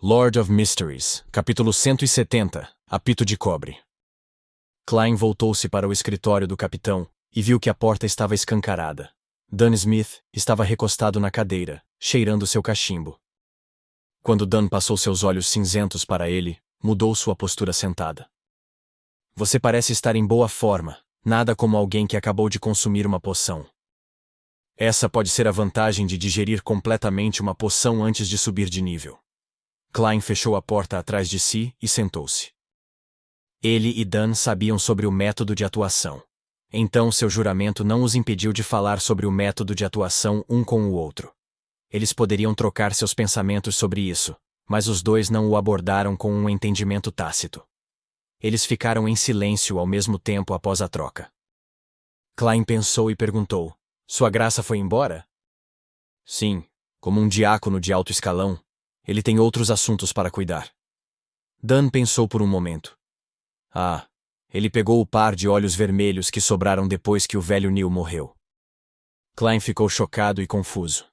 Lord of Mysteries, capítulo 170, Apito de Cobre. Klein voltou-se para o escritório do capitão e viu que a porta estava escancarada. Dan Smith estava recostado na cadeira, cheirando seu cachimbo. Quando Dan passou seus olhos cinzentos para ele, mudou sua postura sentada. Você parece estar em boa forma, nada como alguém que acabou de consumir uma poção. Essa pode ser a vantagem de digerir completamente uma poção antes de subir de nível. Klein fechou a porta atrás de si e sentou-se. Ele e Dan sabiam sobre o método de atuação. Então seu juramento não os impediu de falar sobre o método de atuação um com o outro. Eles poderiam trocar seus pensamentos sobre isso, mas os dois não o abordaram com um entendimento tácito. Eles ficaram em silêncio ao mesmo tempo após a troca. Klein pensou e perguntou: Sua graça foi embora? Sim, como um diácono de alto escalão. Ele tem outros assuntos para cuidar. Dan pensou por um momento. Ele pegou o par de olhos vermelhos que sobraram depois que o velho Neil morreu. Klein ficou chocado e confuso.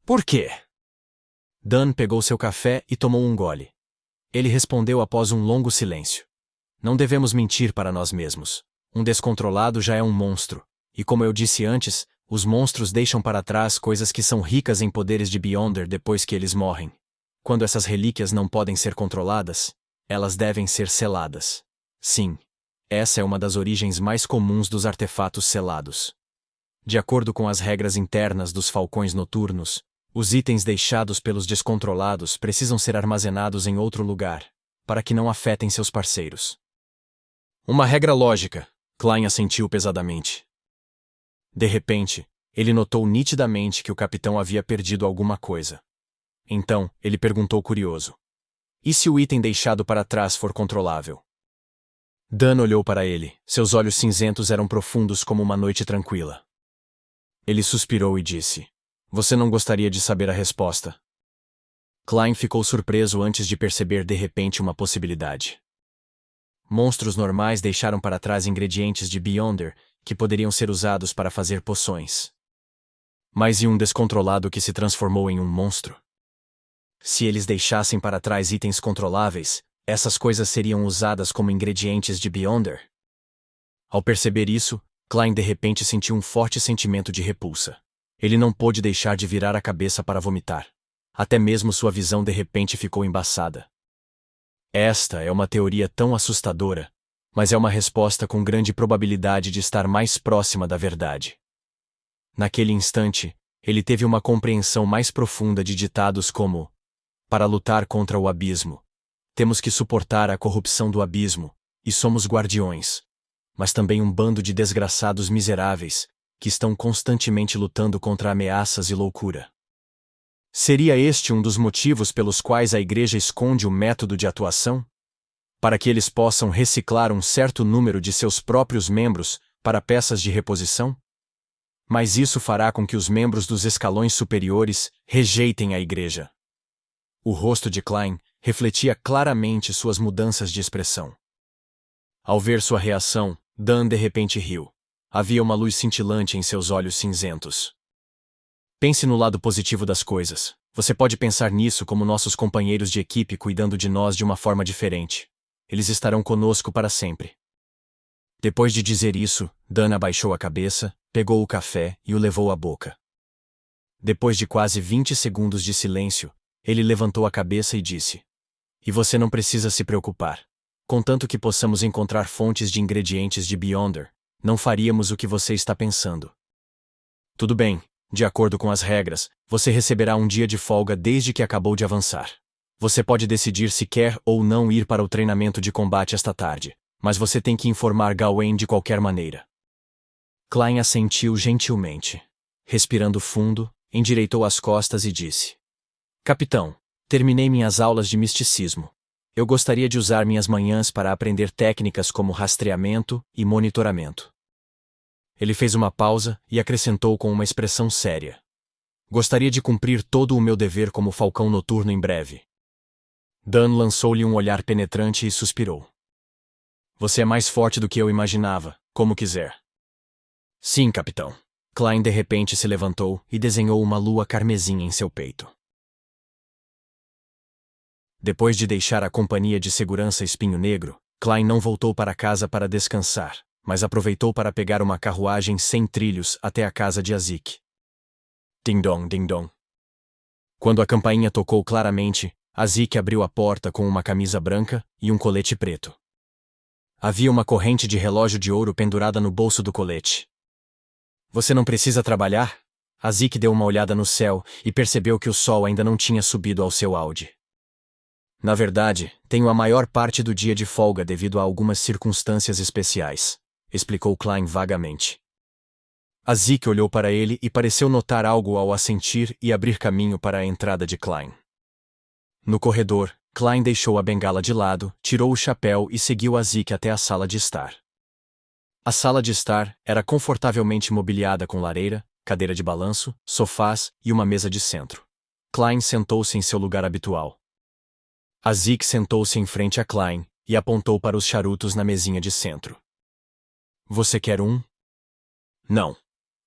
Por quê? Dan pegou seu café e tomou um gole. Ele respondeu após um longo silêncio. Não devemos mentir para nós mesmos. Um descontrolado já é um monstro, e como eu disse antes, os monstros deixam para trás coisas que são ricas em poderes de Beyonder depois que eles morrem. Quando essas relíquias não podem ser controladas, elas devem ser seladas. Sim, essa é uma das origens mais comuns dos artefatos selados. De acordo com as regras internas dos falcões noturnos, os itens deixados pelos descontrolados precisam ser armazenados em outro lugar, para que não afetem seus parceiros. Uma regra lógica, Klein assentiu pesadamente. De repente, ele notou nitidamente que o capitão havia perdido alguma coisa. Então, ele perguntou curioso: E se o item deixado para trás for controlável? Dan olhou para ele, seus olhos cinzentos eram profundos como uma noite tranquila. Ele suspirou e disse: Você não gostaria de saber a resposta? Klein ficou surpreso antes de perceber de repente uma possibilidade. Monstros normais deixaram para trás ingredientes de Beyonder que poderiam ser usados para fazer poções. Mas e um descontrolado que se transformou em um monstro? Se eles deixassem para trás itens controláveis, essas coisas seriam usadas como ingredientes de Beyonder? Ao perceber isso, Klein de repente sentiu um forte sentimento de repulsa. Ele não pôde deixar de virar a cabeça para vomitar. Até mesmo sua visão de repente ficou embaçada. Esta é uma teoria tão assustadora, mas é uma resposta com grande probabilidade de estar mais próxima da verdade. Naquele instante, ele teve uma compreensão mais profunda de ditados como: para lutar contra o abismo, temos que suportar a corrupção do abismo, e somos guardiões, mas também um bando de desgraçados miseráveis, que estão constantemente lutando contra ameaças e loucura. Seria este um dos motivos pelos quais a Igreja esconde o método de atuação? Para que eles possam reciclar um certo número de seus próprios membros para peças de reposição? Mas isso fará com que os membros dos escalões superiores rejeitem a Igreja. O rosto de Klein refletia claramente suas mudanças de expressão. Ao ver sua reação, Dan de repente riu. Havia uma luz cintilante em seus olhos cinzentos. Pense no lado positivo das coisas. Você pode pensar nisso como nossos companheiros de equipe cuidando de nós de uma forma diferente. Eles estarão conosco para sempre. Depois de dizer isso, Dan abaixou a cabeça, pegou o café e o levou à boca. Depois de quase 20 segundos de silêncio, ele levantou a cabeça e disse: E você não precisa se preocupar. Contanto que possamos encontrar fontes de ingredientes de Beyonder, não faríamos o que você está pensando. Tudo bem, de acordo com as regras, você receberá um dia de folga desde que acabou de avançar. Você pode decidir se quer ou não ir para o treinamento de combate esta tarde, mas você tem que informar Gawain de qualquer maneira. Klein assentiu gentilmente. Respirando fundo, endireitou as costas e disse: Capitão, terminei minhas aulas de misticismo. Eu gostaria de usar minhas manhãs para aprender técnicas como rastreamento e monitoramento. Ele fez uma pausa e acrescentou com uma expressão séria: Gostaria de cumprir todo o meu dever como falcão noturno em breve. Dan lançou-lhe um olhar penetrante e suspirou. Você é mais forte do que eu imaginava, como quiser. Sim, capitão. Klein de repente se levantou e desenhou uma lua carmesim em seu peito. Depois de deixar a companhia de segurança Espinho Negro, Klein não voltou para casa para descansar, mas aproveitou para pegar uma carruagem sem trilhos até a casa de Azik. Ding-dong, ding-dong. Quando a campainha tocou claramente, Azik abriu a porta com uma camisa branca e um colete preto. Havia uma corrente de relógio de ouro pendurada no bolso do colete. Você não precisa trabalhar? Azik deu uma olhada no céu e percebeu que o sol ainda não tinha subido ao seu auge. Na verdade, tenho a maior parte do dia de folga devido a algumas circunstâncias especiais, explicou Klein vagamente. Azik olhou para ele e pareceu notar algo ao assentir e abrir caminho para a entrada de Klein. No corredor, Klein deixou a bengala de lado, tirou o chapéu e seguiu Azik até a sala de estar. A sala de estar era confortavelmente mobiliada com lareira, cadeira de balanço, sofás e uma mesa de centro. Klein sentou-se em seu lugar habitual. Azik sentou-se em frente a Klein e apontou para os charutos na mesinha de centro. Você quer um? Não.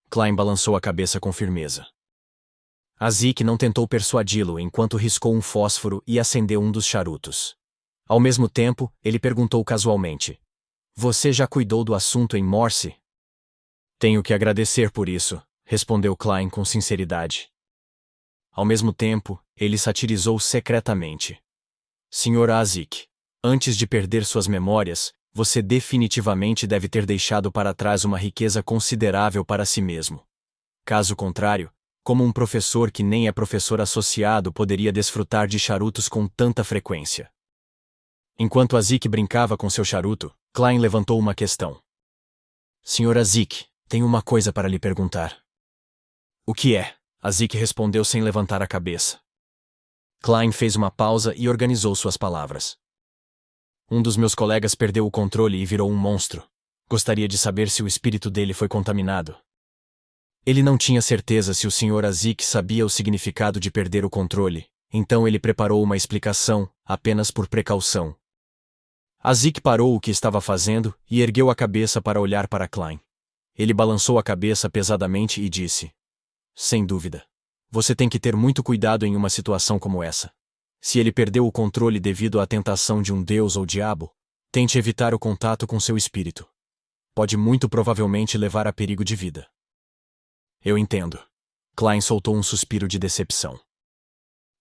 Klein balançou a cabeça com firmeza. Azik não tentou persuadi-lo enquanto riscou um fósforo e acendeu um dos charutos. Ao mesmo tempo, ele perguntou casualmente: Você já cuidou do assunto em Morse? Tenho que agradecer por isso, respondeu Klein com sinceridade. Ao mesmo tempo, ele satirizou secretamente. Sr. Azik, antes de perder suas memórias, você definitivamente deve ter deixado para trás uma riqueza considerável para si mesmo. Caso contrário, como um professor que nem é professor associado poderia desfrutar de charutos com tanta frequência? Enquanto Azik brincava com seu charuto, Klein levantou uma questão. Sr. Azik, tenho uma coisa para lhe perguntar. O que é? Azik respondeu sem levantar a cabeça. Klein fez uma pausa e organizou suas palavras. Um dos meus colegas perdeu o controle e virou um monstro. Gostaria de saber se o espírito dele foi contaminado. Ele não tinha certeza se o Sr. Azik sabia o significado de perder o controle, então ele preparou uma explicação, apenas por precaução. Azik parou o que estava fazendo e ergueu a cabeça para olhar para Klein. Ele balançou a cabeça pesadamente e disse: Sem dúvida. Você tem que ter muito cuidado em uma situação como essa. Se ele perdeu o controle devido à tentação de um deus ou diabo, tente evitar o contato com seu espírito. Pode muito provavelmente levar a perigo de vida. Eu entendo. Klein soltou um suspiro de decepção.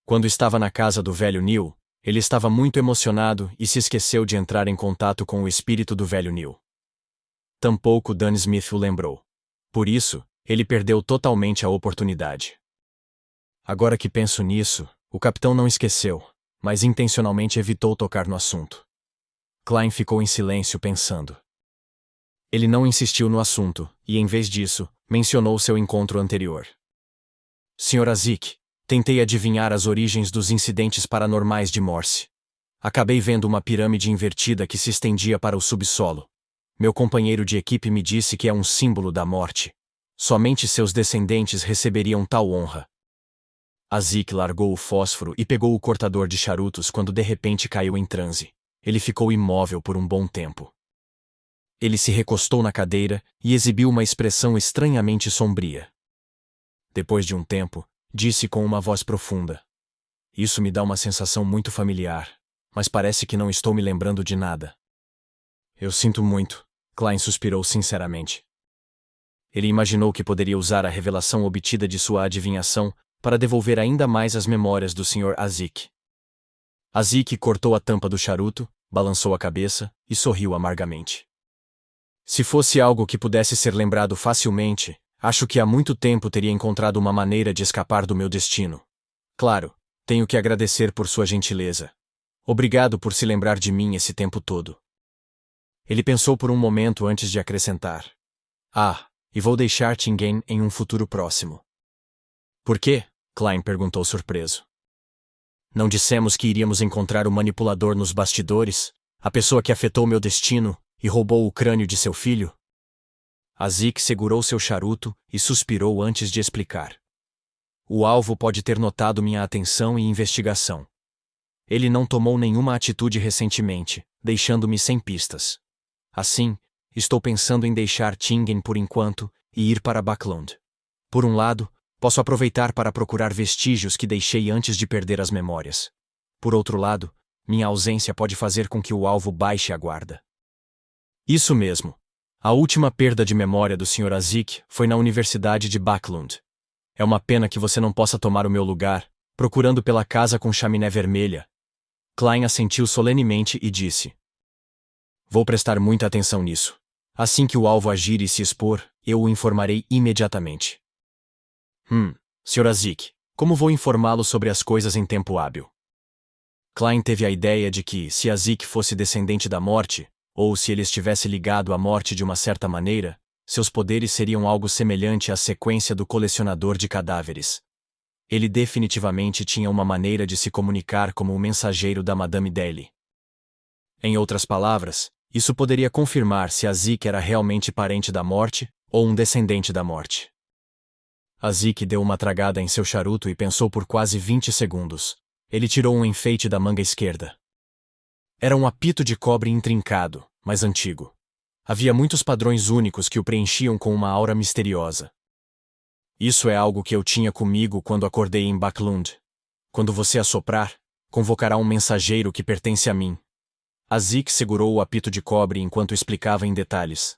Quando estava na casa do velho Neil, ele estava muito emocionado e se esqueceu de entrar em contato com o espírito do velho Neil. Tampouco Dan Smith o lembrou. Por isso, ele perdeu totalmente a oportunidade. Agora que penso nisso, o capitão não esqueceu, mas intencionalmente evitou tocar no assunto. Klein ficou em silêncio pensando. Ele não insistiu no assunto, e em vez disso, mencionou seu encontro anterior. Sr. Azik, tentei adivinhar as origens dos incidentes paranormais de Morse. Acabei vendo uma pirâmide invertida que se estendia para o subsolo. Meu companheiro de equipe me disse que é um símbolo da morte. Somente seus descendentes receberiam tal honra. Azik largou o fósforo e pegou o cortador de charutos quando de repente caiu em transe. Ele ficou imóvel por um bom tempo. Ele se recostou na cadeira e exibiu uma expressão estranhamente sombria. Depois de um tempo, disse com uma voz profunda: Isso me dá uma sensação muito familiar, mas parece que não estou me lembrando de nada. Eu sinto muito, Klein suspirou sinceramente. Ele imaginou que poderia usar a revelação obtida de sua adivinhação para devolver ainda mais as memórias do Sr. Azik. Azik cortou a tampa do charuto, balançou a cabeça e sorriu amargamente. Se fosse algo que pudesse ser lembrado facilmente, acho que há muito tempo teria encontrado uma maneira de escapar do meu destino. Claro, tenho que agradecer por sua gentileza. Obrigado por se lembrar de mim esse tempo todo. Ele pensou por um momento antes de acrescentar: e vou deixar Tingen em um futuro próximo. Por quê? Klein perguntou surpreso. Não dissemos que iríamos encontrar o manipulador nos bastidores, a pessoa que afetou meu destino e roubou o crânio de seu filho? Azik segurou seu charuto e suspirou antes de explicar. O alvo pode ter notado minha atenção e investigação. Ele não tomou nenhuma atitude recentemente, deixando-me sem pistas. Assim, estou pensando em deixar Tingen por enquanto e ir para Backlund. Por um lado, posso aproveitar para procurar vestígios que deixei antes de perder as memórias. Por outro lado, minha ausência pode fazer com que o alvo baixe a guarda. Isso mesmo. A última perda de memória do Sr. Azik foi na Universidade de Backlund. É uma pena que você não possa tomar o meu lugar, procurando pela casa com chaminé vermelha. Klein assentiu solenemente e disse: Vou prestar muita atenção nisso. Assim que o alvo agir e se expor, eu o informarei imediatamente. Sr. Azik, como vou informá-lo sobre as coisas em tempo hábil? Klein teve a ideia de que, se Azik fosse descendente da morte, ou se ele estivesse ligado à morte de uma certa maneira, seus poderes seriam algo semelhante à sequência do colecionador de cadáveres. Ele definitivamente tinha uma maneira de se comunicar como o mensageiro da Madame Daly. Em outras palavras, isso poderia confirmar se Azik era realmente parente da morte ou um descendente da morte. Azik deu uma tragada em seu charuto e pensou por quase 20 segundos. Ele tirou um enfeite da manga esquerda. Era um apito de cobre intrincado, mas antigo. Havia muitos padrões únicos que o preenchiam com uma aura misteriosa. Isso é algo que eu tinha comigo quando acordei em Backlund. Quando você assoprar, convocará um mensageiro que pertence a mim. Azik segurou o apito de cobre enquanto explicava em detalhes.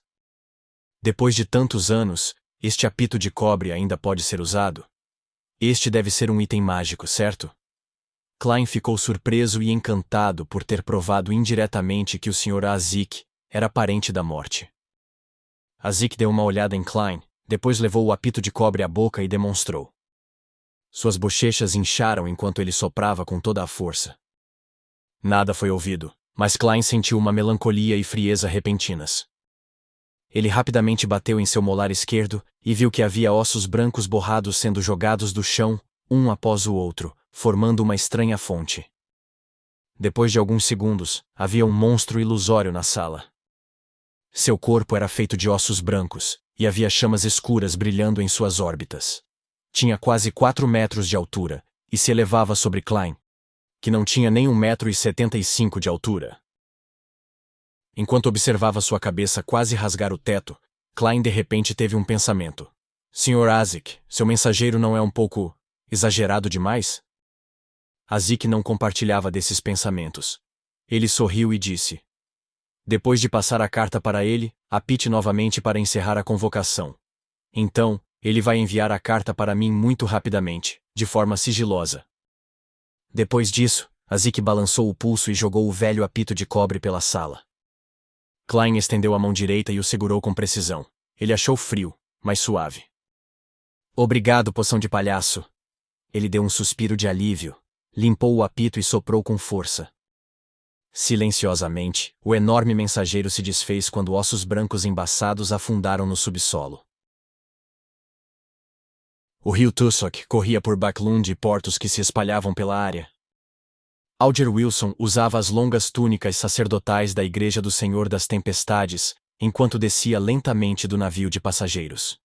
Depois de tantos anos, este apito de cobre ainda pode ser usado? Este deve ser um item mágico, certo? Klein ficou surpreso e encantado por ter provado indiretamente que o Sr. Azik era parente da morte. Azik deu uma olhada em Klein, depois levou o apito de cobre à boca e demonstrou. Suas bochechas incharam enquanto ele soprava com toda a força. Nada foi ouvido, mas Klein sentiu uma melancolia e frieza repentinas. Ele rapidamente bateu em seu molar esquerdo e viu que havia ossos brancos borrados sendo jogados do chão, um após o outro, formando uma estranha fonte. Depois de alguns segundos, havia um monstro ilusório na sala. Seu corpo era feito de ossos brancos, e havia chamas escuras brilhando em suas órbitas. Tinha quase 4 metros de altura, e se elevava sobre Klein, que não tinha nem 1,75 m de altura. Enquanto observava sua cabeça quase rasgar o teto, Klein de repente teve um pensamento. Sr. Azik, seu mensageiro não é um pouco exagerado demais? Azik não compartilhava desses pensamentos. Ele sorriu e disse: Depois de passar a carta para ele, apite novamente para encerrar a convocação. Então, ele vai enviar a carta para mim muito rapidamente, de forma sigilosa. Depois disso, Azik balançou o pulso e jogou o velho apito de cobre pela sala. Klein estendeu a mão direita e o segurou com precisão. Ele achou frio, mas suave. Obrigado, poção de palhaço. Ele deu um suspiro de alívio, limpou o apito e soprou com força. Silenciosamente, o enorme mensageiro se desfez quando ossos brancos embaçados afundaram no subsolo. O rio Tussock corria por Backlund e portos que se espalhavam pela área. Alger Wilson usava as longas túnicas sacerdotais da Igreja do Senhor das Tempestades, enquanto descia lentamente do navio de passageiros.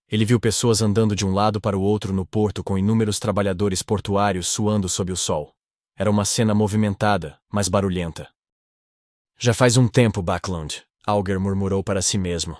Ele viu pessoas andando de um lado para o outro no porto com inúmeros trabalhadores portuários suando sob o sol. Era uma cena movimentada, mas barulhenta. Já faz um tempo, Backlund, Alger murmurou para si mesmo.